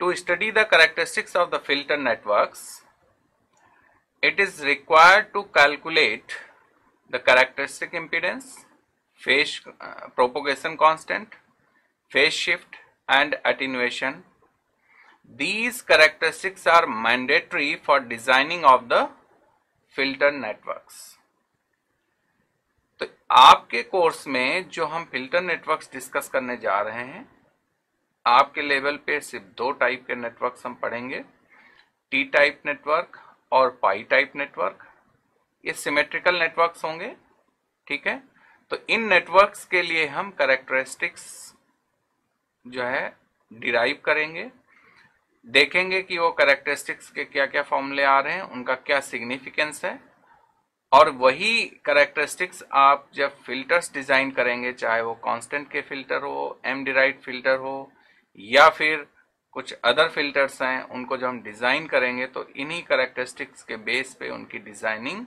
To study the characteristics of the filter networks, it is required to calculate the characteristic impedance, phase propagation constant, phase shift and attenuation. These characteristics are mandatory for designing of the filter networks. तो आपके course में जो हम filter networks discuss करने जा रहे हैं, आपके लेवल पे सिर्फ दो टाइप के नेटवर्क्स हम पढ़ेंगे, टी टाइप नेटवर्क और पाई टाइप नेटवर्क। ये सिमेट्रिकल नेटवर्क्स होंगे, ठीक है। तो इन नेटवर्क्स के लिए हम कैरेक्टरिस्टिक्स जो है डिराइव करेंगे, देखेंगे कि वो कैरेक्टरिस्टिक्स के क्या क्या फॉर्मूले आ रहे हैं, उनका क्या सिग्निफिकेंस है, और वही कैरेक्टरिस्टिक्स आप जब फिल्टर्स डिजाइन करेंगे, चाहे वो कांस्टेंट के फिल्टर हो, एम डिराइव्ड फिल्टर हो या फिर कुछ अदर फिल्टर्स हैं, उनको जब हम डिजाइन करेंगे तो इन्हीं कैरेक्टरिस्टिक्स के बेस पे उनकी डिजाइनिंग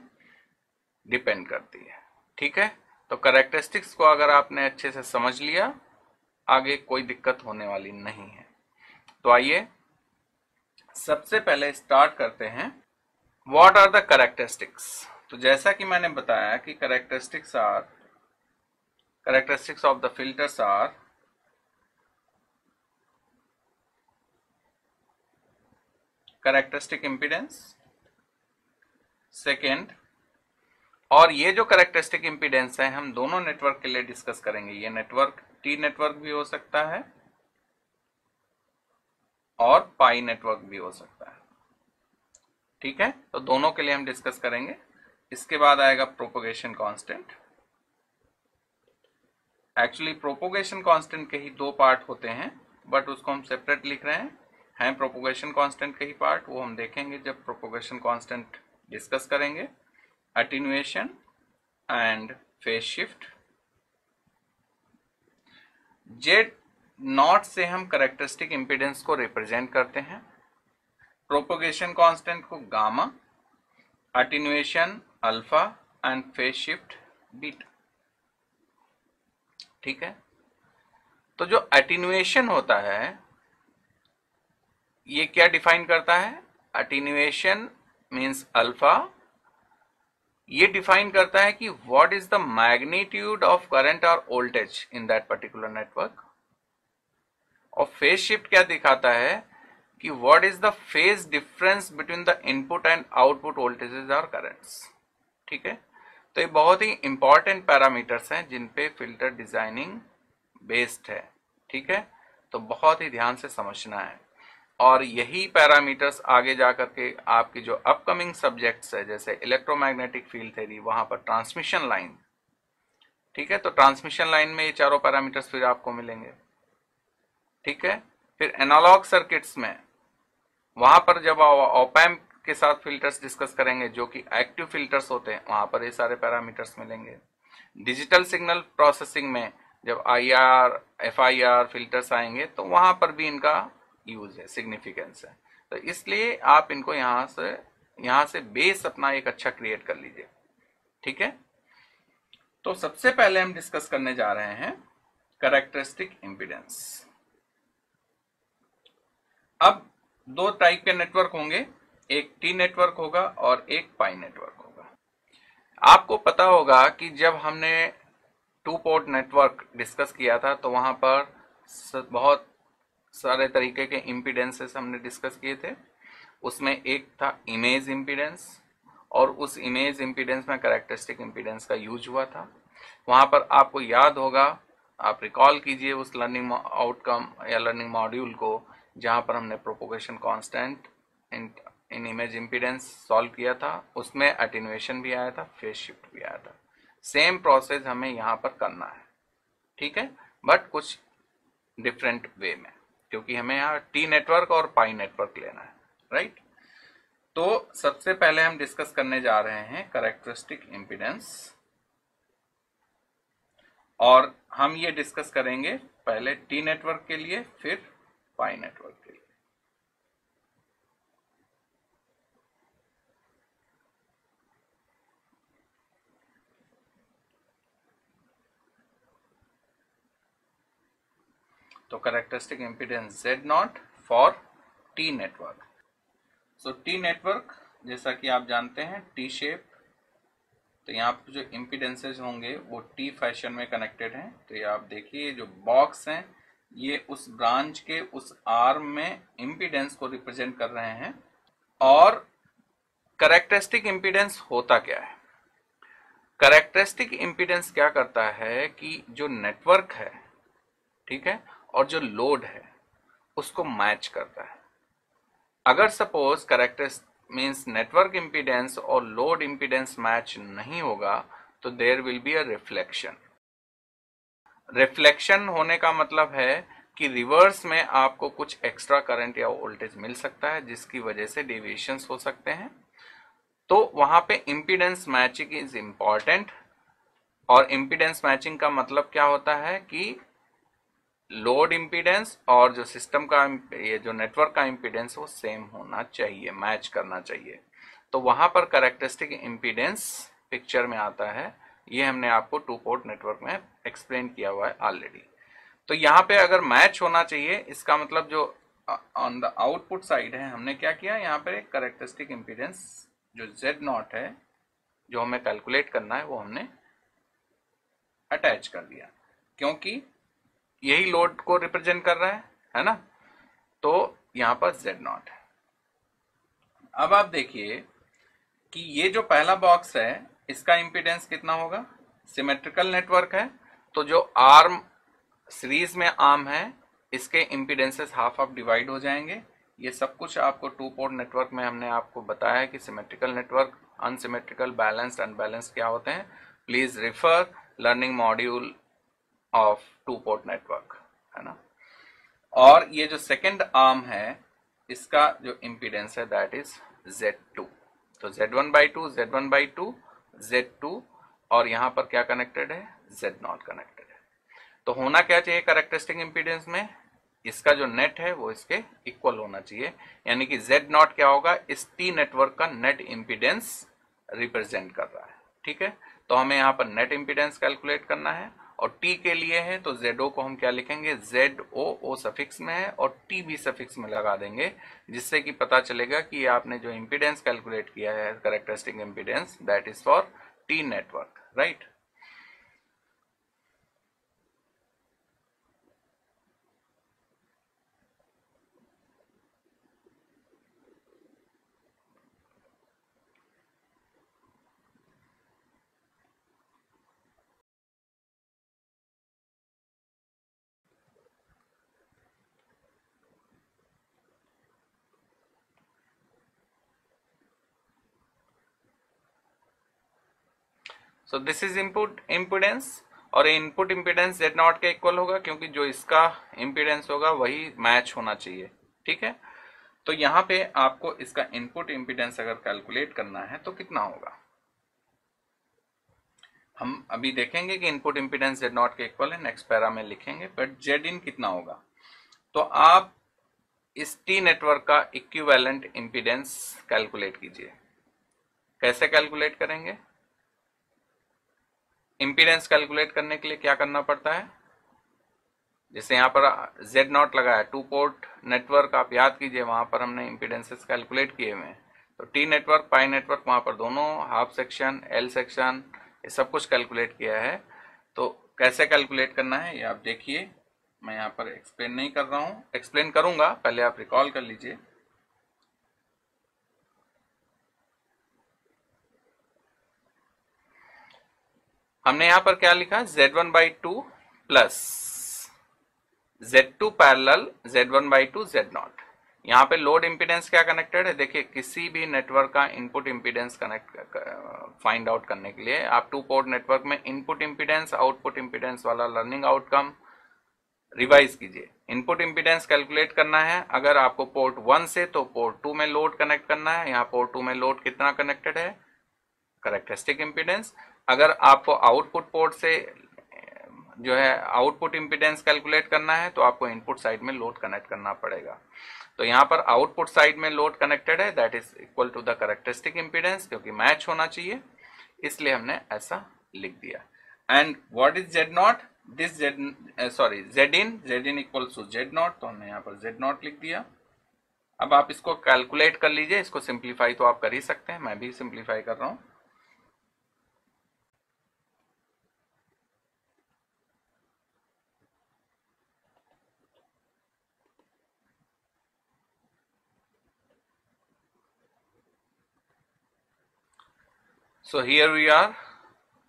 डिपेंड करती है, ठीक है। तो कैरेक्टरिस्टिक्स को अगर आपने अच्छे से समझ लिया, आगे कोई दिक्कत होने वाली नहीं है। तो आइए सबसे पहले स्टार्ट करते हैं, व्हाट आर द कैरेक्टरिस्टिक्स। तो जैसा कि मैंने बताया कि characteristics of the filters are characteristic impedance, second, और ये जो कैरेक्टरिस्टिक इंपीडेंस है हम दोनों नेटवर्क के लिए डिस्कस करेंगे। ये नेटवर्क टी नेटवर्क भी हो सकता है और पाई नेटवर्क भी हो सकता है, ठीक है। तो दोनों के लिए हम डिस्कस करेंगे। इसके बाद आएगा propagation constant. Actually propagation constant के ही दो पार्ट होते हैं, बट उसको हम सेपरेट लिख रहे हैं प्रोपोगेशन कांस्टेंट के ही पार्ट, वो हम देखेंगे जब प्रोपोगेशन कांस्टेंट डिस्कस करेंगे। Attenuation and phase shift. Z not से हम कैरेक्टरिस्टिक इंपीडेंस को रिप्रेजेंट करते हैं, प्रोपोगेशन कांस्टेंट को gamma, attenuation alpha and phase shift beta, ठीक है। तो जो अटेन्युएशन होता है ये क्या डिफाइन करता है? अटेन्युएशन मींस अल्फा, ये डिफाइन करता है कि what is the magnitude of current और voltage in that particular network. और फेज शिफ्ट क्या दिखाता है कि what is the phase difference between the input and output voltages और करंट्स, ठीक है। तो ये बहुत ही इंपॉर्टेंट पैरामीटर्स हैं जिन पे फिल्टर डिजाइनिंग बेस्ड है, ठीक है। तो बहुत ही ध्यान से समझना है, और यही पैरामीटर्स आगे जाकर के आपकी जो अपकमिंग सब्जेक्ट्स है जैसे इलेक्ट्रोमैग्नेटिक फील्ड थ्योरी, वहां पर ट्रांसमिशन लाइन, ठीक है। तो ट्रांसमिशन लाइन में ये चारों पैरामीटर्स फिर आपको मिलेंगे, ठीक है। फिर एनालॉग सर्किट्स में वहां पर जब ऑप एम्प के साथ फिल्टर्स डिस्कस करेंगे जो कि एक्टिव फिल्टर्स होते हैं, वहां पर ये सारे पैरामीटर्स मिलेंगे। डिजिटल सिग्नल प्रोसेसिंग में जब IR FIR फिल्टर्स आएंगे तो वहां पर भी इनका यूज है, सिग्निफिकेंस है। तो इसलिए आप इनको यहां से बेस अपना एक अच्छा क्रिएट कर लीजिए, ठीक है। तो सबसे पहले हम डिस्कस करने जा रहे हैं कैरेक्टरिस्टिक इंपीडेंस। अब दो टाइप के नेटवर्क होंगे, एक टी नेटवर्क होगा और एक पाई नेटवर्क होगा। आपको पता होगा कि जब हमने टू पोर्ट नेटवर्क डिस्कस किया था तो वहां पर बहुत सारे तरीके के इंपीडेंसेस हमने डिस्कस किए थे। उसमें एक था इमेज इंपीडेंस, और उस इमेज इंपीडेंस में कैरेक्टरिस्टिक इंपीडेंस का यूज हुआ था। वहां पर आपको याद होगा, आप रिकॉल कीजिए उस लर्निंग आउटकम या लर्निंग मॉड्यूल को जहां पर हमने propagation constant in image impedance solve किया था। उसमें अटेन्युएशन भी आया था, फेज शिफ्ट भी आया था। सेम प्रोसेस हमें यहां पर करना है, ठीक है, बट कुछ डिफरेंट वे में, क्योंकि हमें यहाँ टी नेटवर्क और पाई नेटवर्क लेना है, राइट। तो सबसे पहले हम डिस्कस करने जा रहे हैं कैरेक्टरिस्टिक इंपीडेंस, और हम ये डिस्कस करेंगे पहले टी नेटवर्क के लिए फिर पाई नेटवर्क के लिए। तो characteristic impedance Z0 for T network. So T network जैसा कि आप जानते हैं टी शेप, तो यहाँ पर जो इम्पीडेंसेस होंगे वो टी फैशन में कनेक्टेड हैं। तो ये आप देखिए जो बॉक्स हैं ये उस ब्रांच के उस आर्म में इम्पीडेंस को रिप्रेजेंट कर रहे हैं। और कैरेक्टरिस्टिक इम्पीडेंस होता क्या है? कैरेक्टरिस्टिक इम्पीडेंस क्या करता है कि जो नेटवर्क है, ठीक है, और जो लोड है उसको मैच करता है। अगर suppose characteristic means network impedance और लोड इम्पीडेंस मैच नहीं होगा तो there will be a reflection. Reflection होने का मतलब है कि रिवर्स में आपको कुछ एक्स्ट्रा करंट या वोल्टेज मिल सकता है जिसकी वजह से डेविएशंस हो सकते हैं। तो वहां पे इम्पीडेंस मैचिंग इज इंपॉर्टेंट। और इम्पीडेंस मैचिंग का मतलब क्या होता है कि लोड इम्पीडेंस और जो सिस्टम का ये जो नेटवर्क का इम्पीडेंस वो सेम होना चाहिए, मैच करना चाहिए। तो वहां पर कैरेक्टरिस्टिक इम्पीडेंस पिक्चर में आता है। ये हमने आपको टू पोर्ट नेटवर्क में एक्सप्लेन किया हुआ है ऑलरेडी। तो यहाँ पे अगर मैच होना चाहिए इसका मतलब जो ऑन द आउटपुट साइड है हमने क्या किया, यहाँ पर एक कैरेक्टरिस्टिक इम्पीडेंस जो Z0 है जो हमें कैलकुलेट करना है वो हमने अटैच कर दिया, क्योंकि यही लोड को रिप्रेजेंट कर रहा है ना। तो यहां पर Z0 है। अब आप देखिए कि ये जो पहला बॉक्स है इसका इंपीडेंस कितना होगा? सिमेट्रिकल नेटवर्क है तो जो आर्म सीरीज में आर्म है इसके इंपीडेंसेस हाफ हाफ डिवाइड हो जाएंगे। ये सब कुछ आपको टू पोर्ट नेटवर्क में हमने आपको बताया कि symmetrical network, unsymmetrical, balanced, unbalanced क्या होते हैं। Please refer learning module of two port network, है ना। और ये जो सेकेंड आर्म है इसका जो इंपीडेंस है दैट इज Z2। तो Z1/2, Z1/2, Z2 और यहां पर क्या कनेक्टेड है? Z0 कनेक्टेड है। तो होना क्या चाहिए कैरेक्टरिस्टिक इंपीडेंस में? इसका जो नेट है वो इसके इक्वल होना चाहिए, यानी कि Z0 क्या होगा? इस टी नेटवर्क का नेट इंपीडेंस रिप्रेजेंट कर रहा है, ठीक है। तो हमें यहाँ पर नेट इंपीडेंस कैलकुलेट करना है और टी के लिए है तो ZO को हम क्या लिखेंगे? ZO, O सफिक्स में है और टी भी सफिक्स में लगा देंगे, जिससे कि पता चलेगा कि आपने जो इंपीडेंस कैलकुलेट किया है characteristic impedance that is for T network, right. So this is input impedance और इनपुट इम्पीडेंस Z0 के इक्वल होगा, क्योंकि जो इसका इम्पीडेंस होगा वही मैच होना चाहिए, ठीक है। तो यहाँ पे आपको इसका इनपुट इम्पीडेंस अगर कैलकुलेट करना है तो कितना होगा, हम अभी देखेंगे कि इनपुट इम्पीडेंस Z0 के इक्वल है, नेक्स्ट पैरा में लिखेंगे, बट Zin कितना होगा। तो आप इस टी नेटवर्क का इक्विवेलेंट इम्पीडेंस कैलकुलेट कीजिए। कैसे कैलकुलेट करेंगे? इम्पीडेंस कैलकुलेट करने के लिए क्या करना पड़ता है? जैसे यहाँ पर Z0 लगा है, टू पोर्ट नेटवर्क आप याद कीजिए, वहां पर हमने इम्पीडेंसेस कैलकुलेट किए हुए हैं। तो टी नेटवर्क, पाई नेटवर्क, वहां पर दोनों हाफ सेक्शन, एल सेक्शन, ये सब कुछ कैलकुलेट किया है। तो कैसे कैलकुलेट करना है ये आप देखिए, मैं यहाँ पर एक्सप्लेन नहीं कर रहा हूँ, एक्सप्लेन करूंगा, पहले आप रिकॉल कर लीजिए। हमने यहां पर क्या लिखा? Z1/2 plus Z2 parallel Z1/2 Z0। यहाँ पे लोड इम्पीडेंस क्या कनेक्टेड है? देखिए किसी भी नेटवर्क का input impedance connect find out करने के लिए आप टू पोर्ट नेटवर्क में इनपुट इम्पीडेंस आउटपुट इम्पीडेंस वाला लर्निंग आउटकम रिवाइज कीजिए। इनपुट इम्पीडेंस कैलकुलेट करना है अगर आपको पोर्ट 1 से, तो पोर्ट 2 में लोड कनेक्ट करना है। यहाँ पोर्ट 2 में लोड कितना कनेक्टेड है? Characteristic impedance. अगर आपको आउटपुट पोर्ट से जो है आउटपुट इम्पीडेंस कैलकुलेट करना है तो आपको इनपुट साइड में लोड कनेक्ट करना पड़ेगा। तो यहाँ पर आउटपुट साइड में लोड कनेक्टेड है that is equal to the characteristic impedance, क्योंकि मैच होना चाहिए इसलिए हमने ऐसा लिख दिया। And what is Z0? This Zin equals to Z0, तो हमने यहाँ पर Z0 लिख दिया। अब आप इसको कैलकुलेट कर लीजिए, इसको सिंप्लीफाई तो आप कर ही सकते हैं, मैं भी सिंप्लीफाई कर रहा हूं। सो हियर वी आर,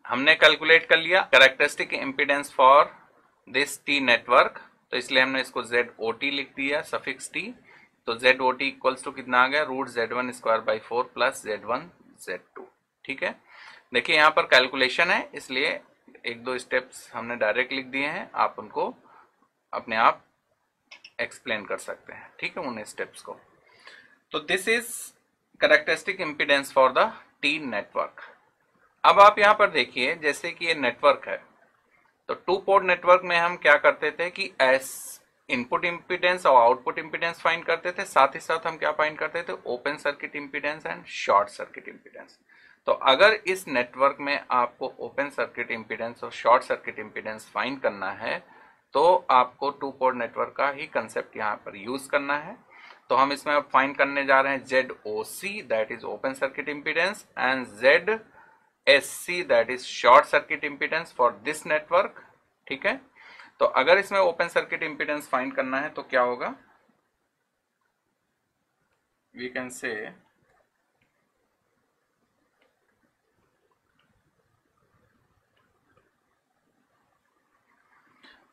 हमने कैलकुलेट कर लिया characteristic impedance for this T network, तो इसलिए हमने इसको ZOT लिख दिया सफिक्स टी। तो ZOT इक्वल्स टू कितना आ गया, √Z1² / 4 प्लस Z1Z2। ठीक है, देखिए यहाँ पर कैलकुलेशन है, इसलिए एक दो स्टेप्स हमने डायरेक्ट लिख दिए हैं, आप उनको अपने आप एक्सप्लेन कर सकते हैं। ठीक है, उन स्टेप्स को। तो this is characteristic impedance for the T network. अब आप यहां पर देखिए, जैसे कि ये नेटवर्क है, तो टू पोर्ट नेटवर्क में हम क्या करते थे कि एस इनपुट इम्पीडेंस और आउटपुट इम्पीडेंस फाइंड करते थे, साथ ही साथ हम क्या फाइंड करते थे, open circuit impedance and short circuit impedance. तो अगर इस नेटवर्क में आपको ओपन सर्किट इम्पीडेंस और शॉर्ट सर्किट इम्पीडेंस फाइंड करना है, तो आपको टू पोर्ट नेटवर्क का ही कंसेप्ट यहाँ पर यूज करना है। तो हम इसमें अब फाइंड करने जा रहे हैं ZOC, that is open circuit impedance, and ZSC, that is short circuit impedance for this network. ठीक है, तो अगर इसमें ओपन सर्किट इम्पीडेंस फाइंड करना है तो क्या होगा, वी कैन से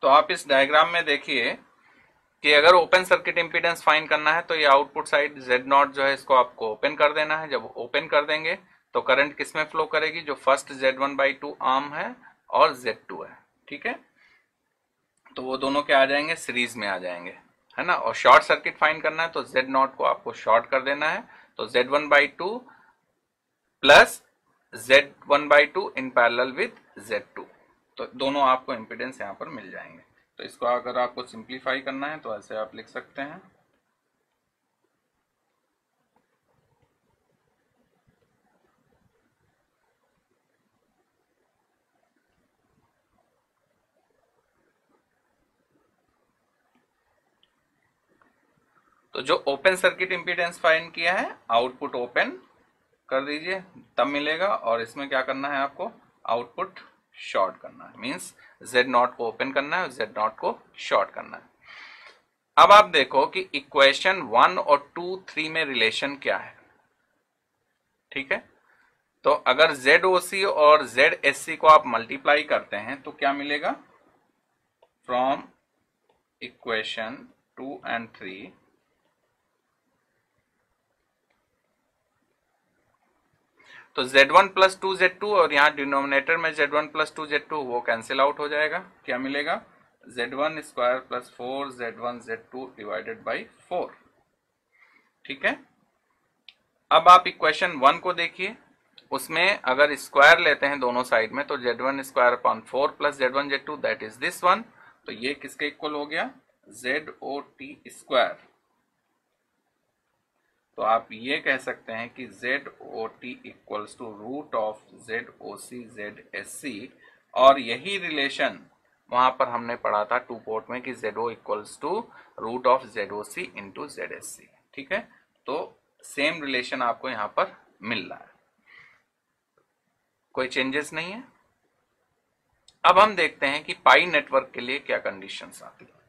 तो आप इस डायग्राम में देखिए कि अगर ओपन सर्किट इम्पीडेंस फाइंड करना है तो ये आउटपुट साइड Z0 जो है इसको आपको ओपन कर देना है। जब ओपन कर देंगे तो करंट किस में फ्लो करेगी, जो फर्स्ट Z1/2 आर्म है और Z2 है। ठीक है, तो वो दोनों क्या आ जाएंगे, सीरीज में आ जाएंगे, है ना। और शॉर्ट सर्किट फाइंड करना है तो Z0 को आपको शॉर्ट कर देना है, तो Z1/2 plus Z1/2 in parallel with Z2, तो दोनों आपको इम्पीडेंस यहाँ पर मिल जाएंगे। तो इसको अगर आपको सिंप्लीफाई करना है तो ऐसे आप लिख सकते हैं, तो जो ओपन सर्किट इम्पीडेंस फाइंड किया है, आउटपुट ओपन कर दीजिए तब मिलेगा, और इसमें क्या करना है आपको, आउटपुट शॉर्ट करना है, मींस Z0 को ओपन करना है और Z0 को शॉर्ट करना है। अब आप देखो कि इक्वेशन 1 और 2, 3 में रिलेशन क्या है। ठीक है, तो अगर ZOC और ZSC को आप मल्टीप्लाई करते हैं तो क्या मिलेगा, फ्रॉम इक्वेशन 2 and 3 तो Z1 + 2Z2 और यहाँ डिनोमिनेटर में Z1 + 2Z2 वो कैंसिल आउट हो जाएगा, क्या मिलेगा, Z1² + 4 Z1Z2 डिवाइडेड बाई 4। ठीक है, अब आप इक्वेशन 1 को देखिए, उसमें अगर स्क्वायर लेते हैं दोनों साइड में तो Z1² / 4 plus Z1Z2 that is this one, तो ये किसके इक्वल हो गया, ZOT²। तो आप ये कह सकते हैं कि ZOT equals to √ZOC ZSC, और यही रिलेशन वहां पर हमने पढ़ा था टू पोर्ट में कि ZO equals to √ZOC into ZSC। ठीक है, तो सेम रिलेशन आपको यहां पर मिल रहा है, कोई चेंजेस नहीं है। अब हम देखते हैं कि पाई नेटवर्क के लिए क्या कंडीशंस आती है।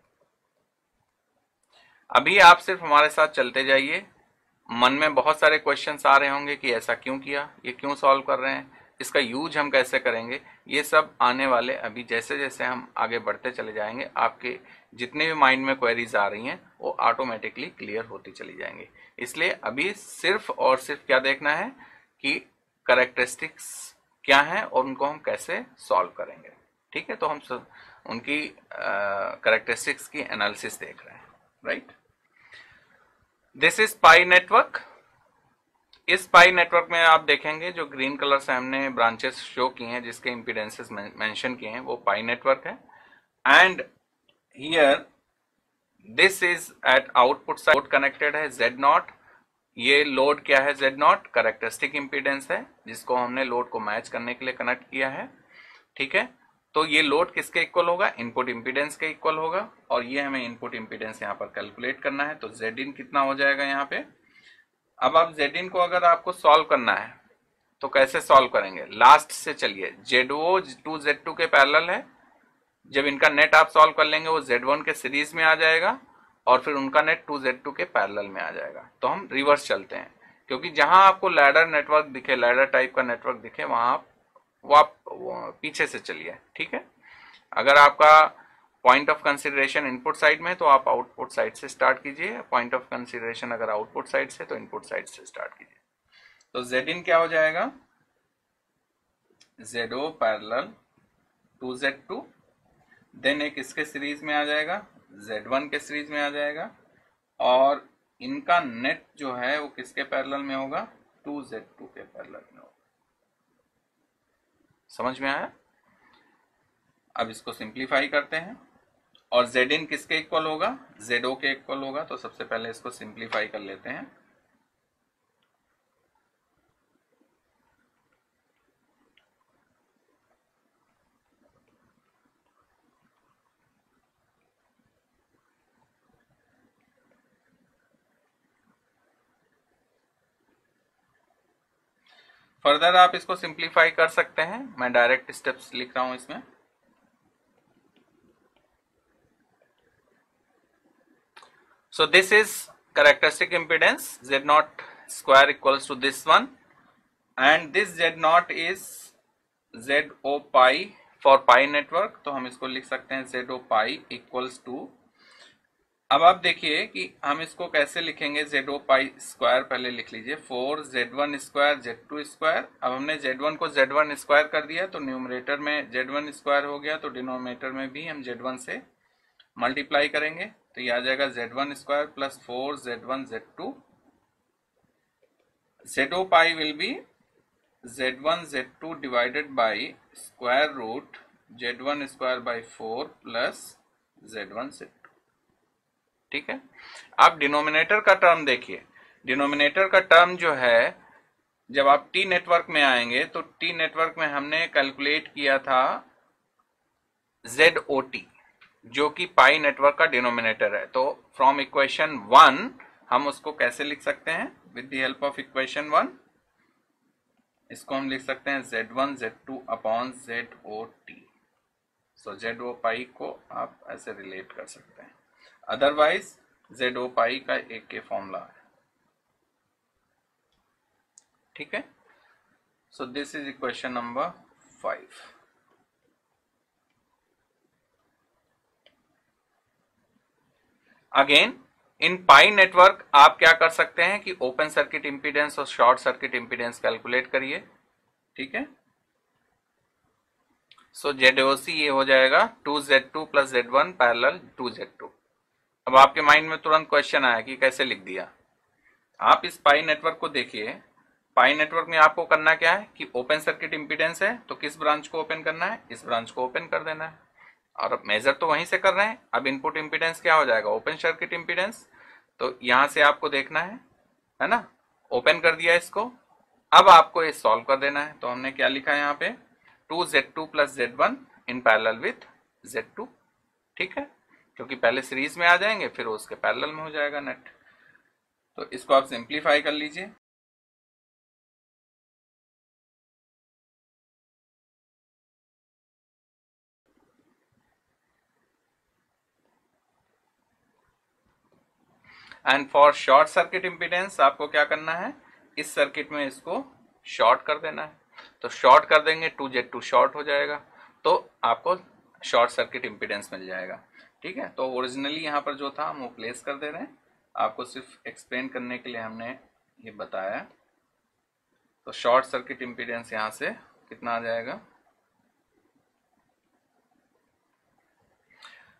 अभी आप सिर्फ हमारे साथ चलते जाइए, मन में बहुत सारे क्वेश्चंस आ रहे होंगे कि ऐसा क्यों किया, ये क्यों सॉल्व कर रहे हैं, इसका यूज हम कैसे करेंगे, ये सब आने वाले अभी जैसे जैसे हम आगे बढ़ते चले जाएंगे, आपके जितने भी माइंड में क्वेरीज आ रही हैं वो ऑटोमेटिकली क्लियर होती चली जाएंगी। इसलिए अभी सिर्फ और सिर्फ क्या देखना है कि कैरेक्टरिस्टिक्स क्या हैं और उनको हम कैसे सॉल्व करेंगे। ठीक है, तो हम उनकी कैरेक्टरिस्टिक्स की एनालिसिस देख रहे हैं, right. This is pi network. इस पाई नेटवर्क में आप देखेंगे जो ग्रीन कलर से हमने ब्रांचेस शो की हैं, जिसके इंपीडेंसेस मेंशन किए हैं, वो पाई नेटवर्क है। And here this is at output side connected है Z0। ये लोड क्या है, Z0 कैरेक्टरिस्टिक इंपीडेंस है जिसको हमने लोड को मैच करने के लिए कनेक्ट किया है। ठीक है, तो ये लोड किसके इक्वल होगा, इनपुट इम्पीडेंस के इक्वल होगा, और ये हमें इनपुट इम्पीडेंस यहाँ पर कैलकुलेट करना है। तो Zin कितना हो जाएगा यहाँ पे। अब आप Zin को अगर आपको सॉल्व करना है तो कैसे सॉल्व करेंगे, लास्ट से चलिए। ZO टू Z2 के पैरेलल है, जब इनका नेट आप सॉल्व कर लेंगे वो Z1 के सीरीज में आ जाएगा और फिर उनका नेट 2Z2 के पैरेलल में आ जाएगा। तो हम रिवर्स चलते हैं, क्योंकि जहां आपको लैडर नेटवर्क दिखे, लैडर टाइप का नेटवर्क दिखे, वहां आप पीछे से चलिए, ठीक है। अगर आपका point of consideration input side में तो आप आउटपुट साइड से स्टार्ट कीजिए, पॉइंट ऑफ कंसिडरेशन अगर आउटपुट साइड से तो इनपुट साइड से स्टार्ट कीजिए। तो Zin क्या हो जाएगा, ZO पैरेलल 2Z2, देन एक इसके सीरीज में आ जाएगा, Z1 के सीरीज में आ जाएगा, और इनका नेट जो है वो किसके पैरेलल में होगा, 2Z2 के पैरेलल में होगा। समझ में आया। अब इसको सिंप्लीफाई करते हैं, और Zin किसके इक्वल होगा, ZO के इक्वल होगा। तो सबसे पहले इसको सिंप्लीफाई कर लेते हैं। फर्दर आप इसको सिंप्लीफाई कर सकते हैं, मैं डायरेक्ट स्टेप्स लिख रहा हूं इसमें। So this is characteristic impedance Z0 square equals to this one, and this Z0 is ZO pi for pi network। तो हम इसको लिख सकते हैं ZO pi equals to, अब आप देखिए कि हम इसको कैसे लिखेंगे, ZO pi स्क्वायर पहले लिख लीजिए, 4Z1 स्क्वायर Z2 स्क्वायर। अब हमने Z1 को Z1 स्क्वायर कर दिया तो न्यूमरेटर में Z1 स्क्वायर हो गया, तो डिनोमिनेटर में भी हम Z1 से मल्टीप्लाई करेंगे, तो ये आ जाएगा Z1 square plus 4Z1 Z2। ZO pi will be Z1 Z2 divided by square root Z1 square by 4 plus Z1 Z2, ठीक है। आप डिनोमिनेटर का टर्म देखिए, डिनोमिनेटर का टर्म जो है, जब आप टी नेटवर्क में आएंगे तो टी नेटवर्क में हमने कैलकुलेट किया था ZOT, जो कि पाई नेटवर्क का डिनोमिनेटर है। तो फ्रॉम इक्वेशन 1 हम उसको कैसे लिख सकते हैं, with the help of equation 1 इसको हम लिख सकते हैं Z1 Z2 अपॉन ZOT। सो ZO पाई को आप ऐसे रिलेट कर सकते हैं, अदरवाइज ZO पाई का एक के फॉर्मूला है, ठीक है। So this is equation number 5। Again in pi network आप क्या कर सकते हैं कि ओपन सर्किट इंपीडेंस और शॉर्ट सर्किट इंपीडेंस कैलकुलेट करिए, ठीक है। सो ZOC ये हो जाएगा 2Z2 plus Z1 parallel 2Z2। अब आपके माइंड में तुरंत क्वेश्चन आया कि कैसे लिख दिया। आप इस पाई नेटवर्क को देखिए, पाई नेटवर्क में आपको करना क्या है कि ओपन सर्किट इंपीडेंस है तो किस ब्रांच को ओपन करना है, इस ब्रांच को ओपन कर देना है, और अब मेजर तो वहीं से कर रहे हैं। अब इनपुट इंपीडेंस क्या हो जाएगा, ओपन सर्किट इंपीडेंस। तो यहां से आपको देखना है ना, ओपन कर दिया इसको। अब आपको ये सॉल्व कर देना है। तो हमने क्या लिखा है यहाँ पे, 2Z2 plus Z1 in parallel with Z2, ठीक है, क्योंकि पहले सीरीज में आ जाएंगे फिर उसके पैरेलल में हो जाएगा नेट। तो इसको आप सिंप्लीफाई कर लीजिए। And for short circuit impedance आपको क्या करना है, इस सर्किट में इसको शॉर्ट कर देना है। तो शॉर्ट कर देंगे 2Z2 शॉर्ट हो जाएगा, तो आपको शॉर्ट सर्किट इंपीडेंस मिल जाएगा, ठीक है। तो ओरिजिनली यहाँ पर जो था हम वो प्लेस कर दे रहे हैं, आपको सिर्फ एक्सप्लेन करने के लिए हमने ये बताया। तो शॉर्ट सर्किट इंपीडेंस यहाँ से कितना आ जाएगा।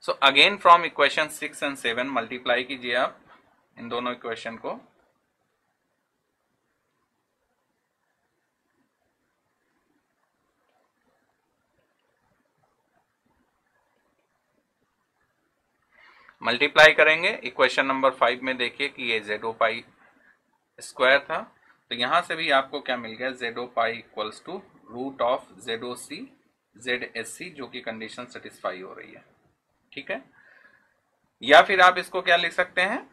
So again from equation 6 and 7 multiply कीजिए आप इन दोनों इक्वेशन को। मल्टीप्लाई करेंगे, इक्वेशन नंबर 5 में देखिए कि ये ZO पाई स्क्वायर था, तो यहां से भी आपको क्या मिल गया, ZO pi equals to root of ZOC ZSC जो कि कंडीशन सेटिस्फाई हो रही है, ठीक है। या फिर आप इसको क्या लिख सकते हैं,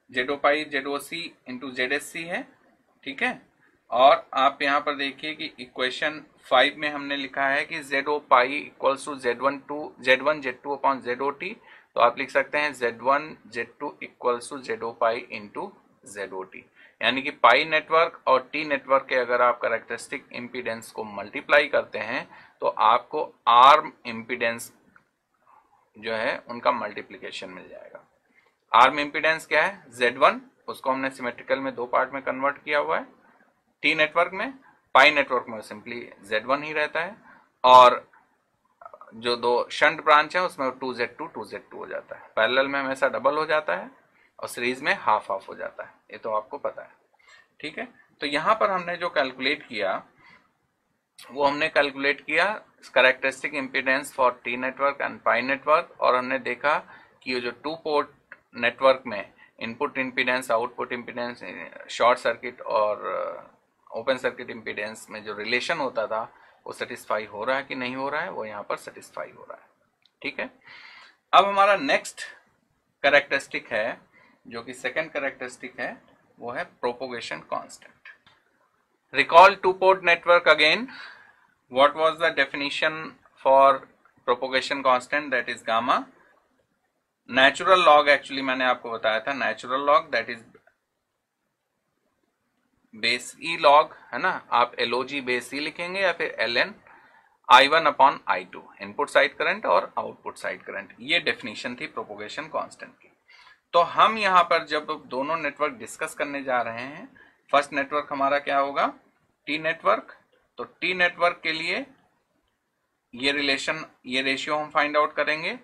ZO पाई ZOC इंटू ZSC है, ठीक है। और आप यहाँ पर देखिए कि इक्वेशन 5 में हमने लिखा है कि ZO pi equals to Z1 Z2 upon ZOT, तो आप लिख सकते हैं Z1 Z2 equals to ZO pi into ZOT, यानी कि पाई नेटवर्क और टी नेटवर्क के अगर आप कैरेक्टरिस्टिक इम्पीडेंस को मल्टीप्लाई करते हैं तो आपको आर्म इम्पीडेंस जो है उनका मल्टीप्लिकेशन मिल जाएगा। आर्म इम्पीडेंस क्या है, Z1, उसको हमने सिमेट्रिकल में दो पार्ट में कन्वर्ट किया हुआ है टी नेटवर्क में, पाई नेटवर्क में सिंपली Z1 ही रहता है, और जो दो शंट ब्रांच है उसमें 2Z2 हो जाता है, पैरेलल में हमेशा डबल हो जाता है और सीरीज में हाफ हाफ हो जाता है, ये तो आपको पता है, ठीक है। तो यहाँ पर हमने जो कैलकुलेट किया वो हमने कैलकुलेट किया characteristic impedance for T network and pi network, और हमने देखा कि ये जो टू पोर्ट नेटवर्क में input impedance output impedance short circuit और ओपन सर्किट इम्पीडेंस में जो रिलेशन होता था वो सेटिस्फाई हो रहा है कि नहीं हो रहा है, वो यहाँ पर सेटिस्फाई हो रहा है, ठीक है। अब हमारा नेक्स्ट कैरेक्टरिस्टिक है जो कि सेकंड कैरेक्टरिस्टिक है, वो है propagation constant. Recall two port network again, what was the definition for propagation constant, that is gamma. Natural log actually मैंने आपको बताया था, natural log that is base E log, है ना, आप LOG बेस ई लिखेंगे या फिर LN I1 upon I2, input side current और आउटपुट साइड करंट, ये डेफिनेशन थी प्रोपोगेशन कांस्टेंट की। तो हम यहाँ पर जब दोनों नेटवर्क डिस्कस करने जा रहे हैं, फर्स्ट नेटवर्क हमारा क्या होगा, टी नेटवर्क, तो टी नेटवर्क के लिए ये रिलेशन, ये रेशियो हम फाइंड आउट करेंगे,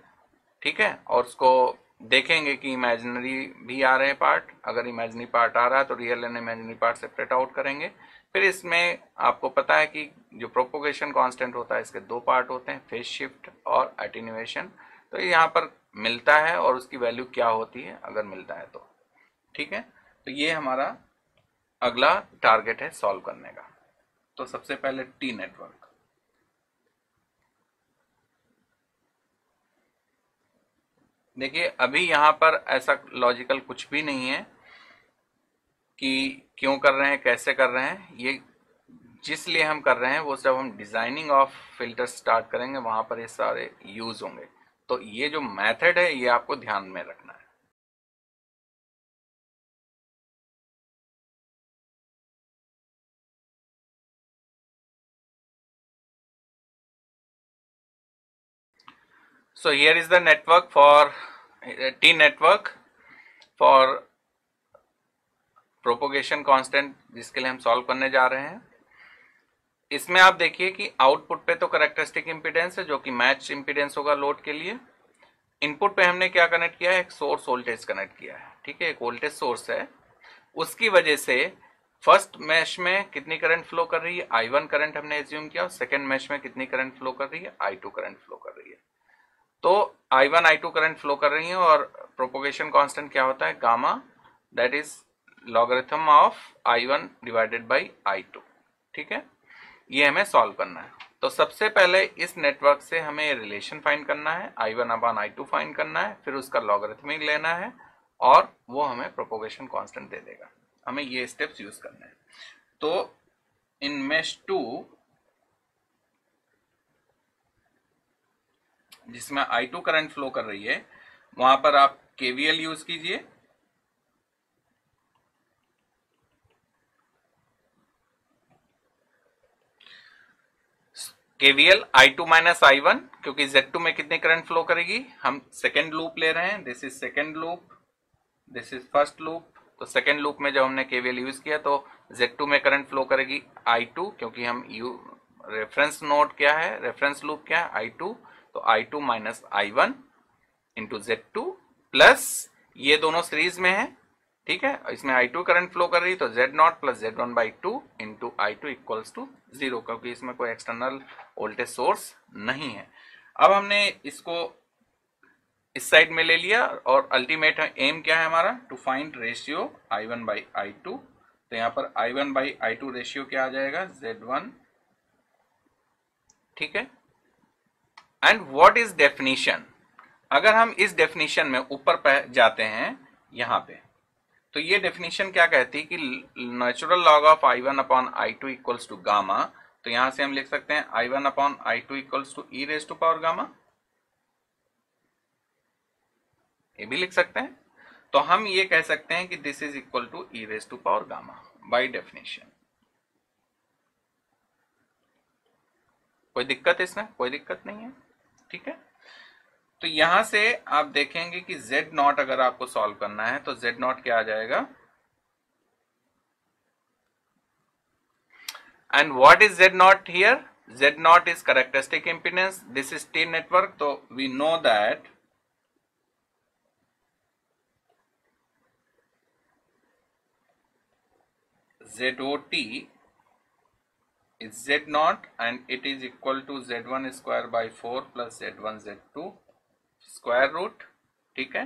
ठीक है, और उसको देखेंगे कि इमेजिनरी भी आ रहे हैं पार्ट, अगर इमेजिनरी पार्ट आ रहा है तो real and imaginary part separate out करेंगे। फिर इसमें आपको पता है कि जो प्रोपोगेशन कांस्टेंट होता है इसके दो पार्ट होते हैं, फेज शिफ्ट और एटेन्यूएशन, तो यहाँ पर मिलता है और उसकी वैल्यू क्या होती है अगर मिलता है तो, ठीक है। तो ये हमारा अगला टारगेट है सॉल्व करने का। तो सबसे पहले टी नेटवर्क, देखिए अभी यहाँ पर ऐसा लॉजिकल कुछ भी नहीं है कि क्यों कर रहे हैं कैसे कर रहे हैं, ये जिस लिए हम कर रहे हैं वो जब हम डिजाइनिंग ऑफ फिल्टर स्टार्ट करेंगे वहां पर ये सारे यूज होंगे। तो ये जो मेथड है ये आपको ध्यान में रखना है। So here is the network for T network for propagation constant जिसके लिए हम सॉल्व करने जा रहे हैं। इसमें आप देखिए कि आउटपुट पे तो कैरेक्टरिस्टिक इम्पीडेंस है जो कि मैच इम्पीडेंस होगा लोड के लिए। इनपुट पे हमने क्या कनेक्ट किया है, एक सोर्स वोल्टेज कनेक्ट किया है, ठीक है, एक वोल्टेज सोर्स है। उसकी वजह से फर्स्ट मैश में कितनी करंट फ्लो कर रही है, I1 करंट हमने एज्यूम किया, और सेकेंड मैश में कितनी करंट फ्लो कर रही है, I2 करंट फ्लो कर रही है। तो I1 I2 करंट फ्लो कर रही है और प्रोपोगेशन कांस्टेंट क्या होता है, gamma, that is logarithm of I1 divided by I2, ठीक है। ये हमें सॉल्व करना है। तो सबसे पहले इस नेटवर्क से हमें रिलेशन फाइंड करना है, I1 अपॉन I2 फाइंड करना है, फिर उसका लॉगरिथमिक लेना है और वो हमें प्रोपोगेशन कांस्टेंट दे देगा। हमें ये स्टेप्स यूज करने हैं। तो इन मेश 2 जिसमें I2 करंट फ्लो कर रही है वहां पर आप KVL यूज कीजिए। KVL I2 माइनस I1, क्योंकि Z2 में कितनी करंट फ्लो करेगी, हम सेकेंड लूप ले रहे हैं, this is second loop, this is first loop. तो सेकेंड लूप में जब हमने KVL यूज किया तो Z2 में करंट फ्लो करेगी I2, क्योंकि हम रेफरेंस नोड क्या है, रेफरेंस लूप क्या है, I2, तो I2 minus I1 into Z2 plus ये दोनों सीरीज में है, ठीक है, इसमें I2 करंट फ्लो कर रही तो Z0 plus Z1 by 2 into I2 equals to 0, क्योंकि इसमें कोई एक्सटर्नल वोल्टेज सोर्स नहीं है। अब हमने इसको इस साइड में ले लिया और अल्टीमेट एम क्या है हमारा, to find ratio I1 by I2। तो यहाँ पर I1 बाई I2 रेशियो क्या आ जाएगा, Z1, ठीक है। एंड व्हाट इज डेफिनेशन, अगर हम इस डेफिनेशन में ऊपर जाते हैं यहां पे, तो ये डेफिनेशन क्या कहती है कि natural log of I1 upon I2 equals to gamma, तो यहां से हम लिख सकते हैं I1 upon I2 equals to e raise to power gamma, ये भी लिख सकते हैं। तो हम ये कह सकते हैं कि this is equal to e raise to power gamma by definition. कोई दिक्कत इसमें? कोई दिक्कत नहीं है, ठीक है। तो यहां से आप देखेंगे कि Z नॉट अगर आपको सॉल्व करना है तो Z नॉट क्या आ जाएगा, and what is Z not here, Z not is characteristic impedance, this is T network, तो we know that ZOT is Z naught and it is equal to Z1 square by 4 plus Z1 Z2 square root, ठीक है।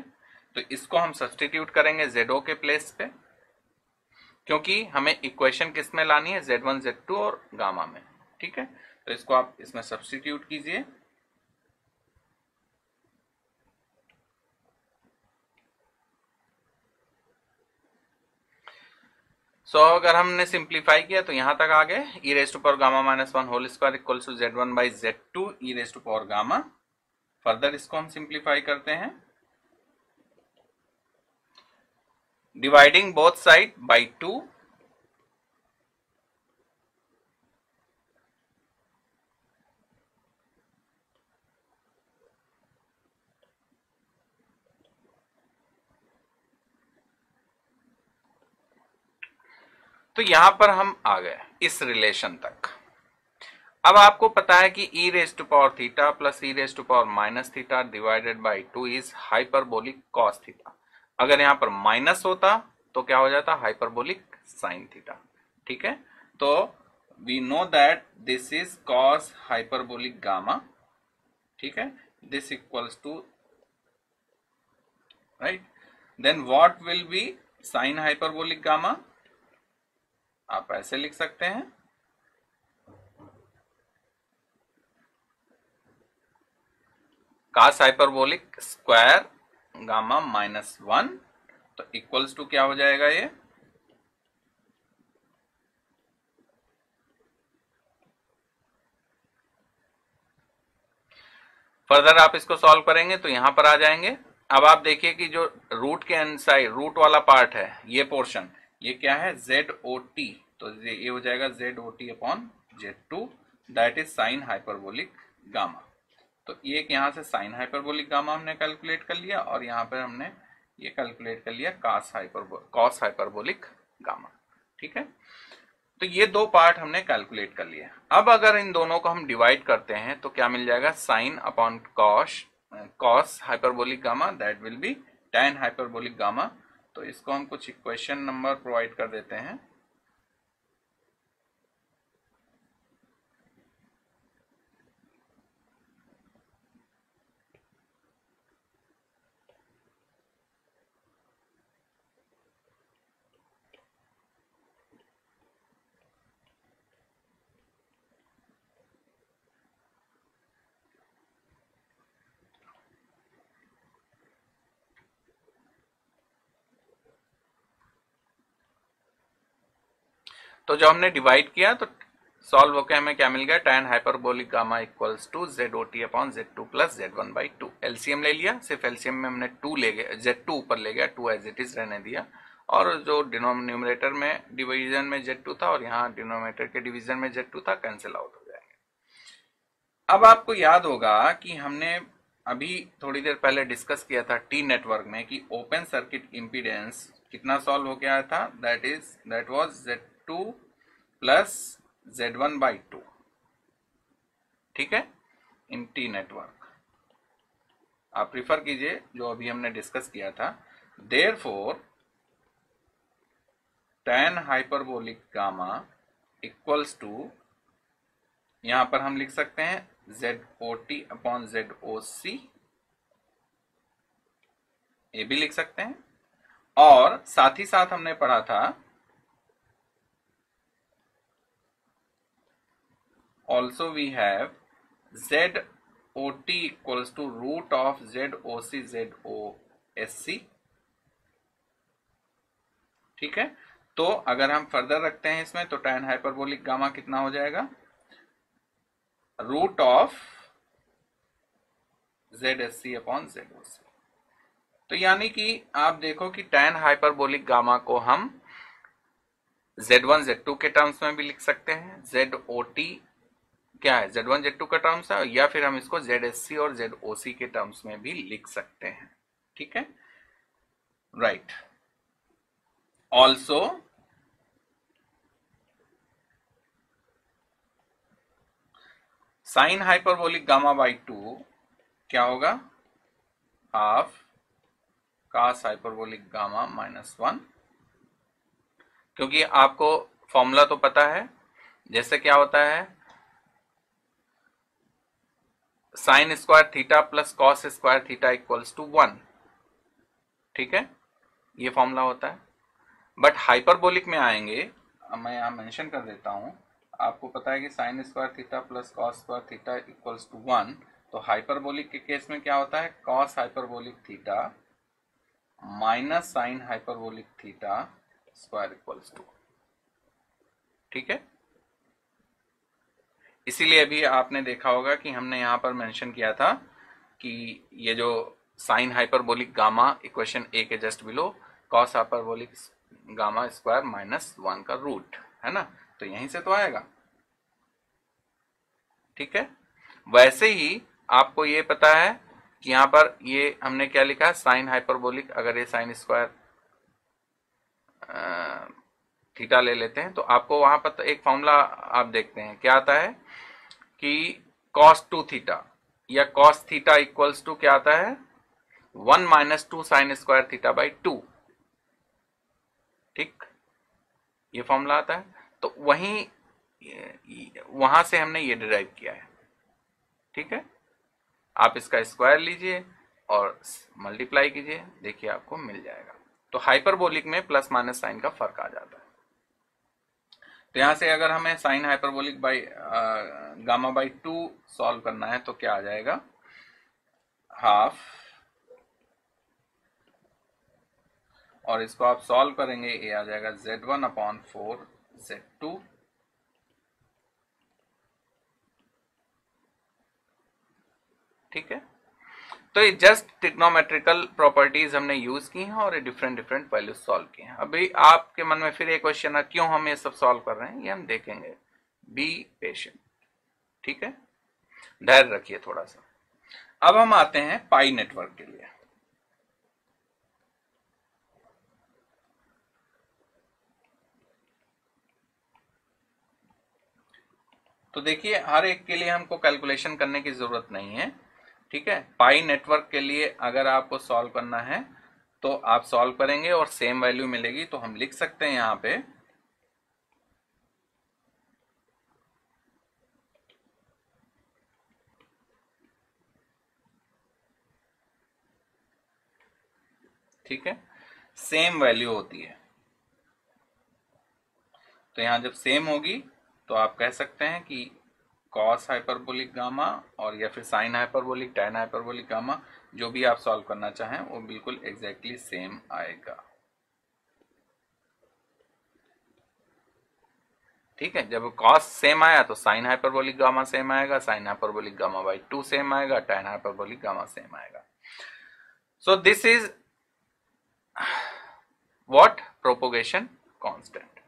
तो इसको हम substitute करेंगे ZO के place पे, क्योंकि हमें इक्वेशन किस में लानी है, Z1 Z2 और गामा में, ठीक है। तो इसको आप इसमें सब्सटीट्यूट कीजिए, सो अगर हमने सिंप्लीफाई किया तो यहां तक आ गए, e raise to power gamma minus 1 whole square equal to Z1 by Z2 e raise to power gamma. Further इसको हम सिंप्लीफाई करते हैं, डिवाइडिंग बोथ साइड बाई 2, तो यहां पर हम आ गए इस रिलेशन तक। अब आपको पता है कि e raise to power theta plus e raise to power minus theta divided by 2 is hyperbolic cos theta. अगर यहां पर माइनस होता तो क्या हो जाता, हाइपरबोलिक साइन थीटा, ठीक है। तो we know that this is cos hyperbolic gamma, ठीक है, this equals to, right, then what will be sine hyperbolic gamma, आप ऐसे लिख सकते हैं, cos hyperbolic square gamma minus 1, तो इक्वल्स टू क्या हो जाएगा ये, फर्दर आप इसको सॉल्व करेंगे तो यहां पर आ जाएंगे। अब आप देखिए कि जो रूट के अनसाइड रूट वाला पार्ट है, ये पोर्शन, ये क्या है, ZOT, तो ये हो जाएगा ZOT upon Z2 that is sine hyperbolic gamma. तो एक यहां से साइन हाइपरबोलिक गामा हमने कैलकुलेट कर लिया और यहां पर हमने ये कैलकुलेट कर लिया कॉस हाइपरबोलिक गामा, ठीक है। तो ये दो पार्ट हमने कैलकुलेट कर लिए। अब अगर इन दोनों को हम डिवाइड करते हैं तो क्या मिल जाएगा, sine upon cos hyperbolic gamma that will be tan hyperbolic gamma. तो इसको हम कुछ इक्वेशन नंबर प्रोवाइड कर देते हैं, तो जब हमने डिवाइड किया तो सॉल्व होकर हमें क्या मिल गया, tan hyperbolic gamma equals to ZOT upon Z2 plus Z1 by 2। LCM ले लिया, सिर्फ एलसीएम में हमने 2 ले गया, Z2 ऊपर ले गया, 2 एज इट इज रहने दिया, और जो न्यूमरेटर में डिवीजन में Z2 था और यहाँ डिनोमिनेटर के डिवीजन में Z2 था, कैंसिल आउट हो जाएंगे। अब आपको याद होगा कि हमने अभी थोड़ी देर पहले डिस्कस किया था टी नेटवर्क में कि ओपन सर्किट इंपीडेंस कितना सॉल्व हो गया था, that was Z2 plus Z1 by 2, ठीक है, इन टी नेटवर्क। आप प्रिफर कीजिए जो अभी हमने डिस्कस किया था। Therefore tan hyperbolic gamma equals to, यहां पर हम लिख सकते हैं ZOT अपॉन ZOC, ये भी लिख सकते हैं, और साथ ही साथ हमने पढ़ा था also we have Z O T equals to root of Z O C Z O S C. ठीक है, तो अगर हम फर्दर रखते हैं इसमें तो tan हाइपरबोलिक गामा कितना हो जाएगा, root of z s c upon z O c. तो यानी कि आप देखो कि tan हाइपरबोलिक गामा को हम Z1 Z2 के टर्म्स में भी लिख सकते हैं, ZOT क्या है, Z1 Z2 का टर्म्स है, या फिर हम इसको ZSC और ZOC के टर्म्स में भी लिख सकते हैं। ठीक है, right. Also sign hyperbolic gamma by 2 क्या होगा, हाफ cos हाइपरबोलिक गामा -1, क्योंकि आपको फॉर्मूला तो पता है, जैसे क्या होता है sine square theta plus cos square theta equals to 1। ठीक है, ये फॉर्मूला होता है। बट हाइपरबोलिक में आएंगे, अब मैं यहां मेंशन कर देता हूं, आपको पता है कि sine square theta plus cos square theta equals to 1, तो हाइपरबोलिक के केस में क्या होता है, cos hyperbolic theta minus sine hyperbolic theta square equals to. ठीक है, इसीलिए अभी आपने देखा होगा कि हमने यहां पर मेंशन किया था कि ये जो साइन हाइपरबोलिक गामा इक्वेशन ए के just below cos hyperbolic gamma square -1 का रूट है ना, तो यहीं से तो आएगा। ठीक है, वैसे ही आपको ये पता है कि यहां पर ये हमने क्या लिखा है, साइन हाइपरबोलिक, अगर ये साइन स्क्वायर थीटा ले लेते हैं तो आपको वहां पर एक फॉर्मूला आप देखते हैं क्या आता है कि cos 2 थीटा या cos थीटा इक्वल्स टू क्या आता है, 1 - 2 साइन स्क्वायर थीटा बाई 2। ठीक, ये फॉर्मूला आता है, तो वहां से हमने ये डिराइव किया है। ठीक है, आप इसका स्क्वायर लीजिए और मल्टीप्लाई कीजिए, देखिए आपको मिल जाएगा। तो हाइपरबोलिक में प्लस माइनस साइन का फर्क आ जाता है। तो यहां से अगर हमें sine hyperbolic by gamma by 2 solve करना है तो क्या आ जाएगा, हाफ, और इसको आप सॉल्व करेंगे, ये आ जाएगा Z1 अपॉन 4 Z2। ठीक है, तो ये जस्ट ट्रिग्नोमेट्रिकल प्रॉपर्टीज हमने यूज की हैं और ये डिफरेंट डिफरेंट वैल्यूज सॉल्व की हैं। अभी आपके मन में फिर एक क्वेश्चन है, क्यों हम ये सब सॉल्व कर रहे हैं, ये हम देखेंगे। Be patient. ठीक है, धैर्य रखिए थोड़ा सा। अब हम आते हैं पाई नेटवर्क के लिए। तो देखिए, हर एक के लिए हमको कैलकुलेशन करने की जरूरत नहीं है। ठीक है, पाई नेटवर्क के लिए अगर आपको सॉल्व करना है तो आप सॉल्व करेंगे और सेम वैल्यू मिलेगी, तो हम लिख सकते हैं यहां पे ठीक है, सेम वैल्यू होती है। तो यहां जब सेम होगी तो आप कह सकते हैं कि कॉस हाइपरबोलिक गामा और या फिर sine hyperbolic, tan hyperbolic gamma, जो भी आप सॉल्व करना चाहें वो बिल्कुल एग्जैक्टली सेम आएगा। ठीक है, जब कॉस सेम आया तो साइन हाइपरबोलिक गामा सेम आएगा, sign hyperbolic gamma by 2 same आएगा, टैन हाइपरबोलिक गामा सेम आएगा। So this is what, propagation constant.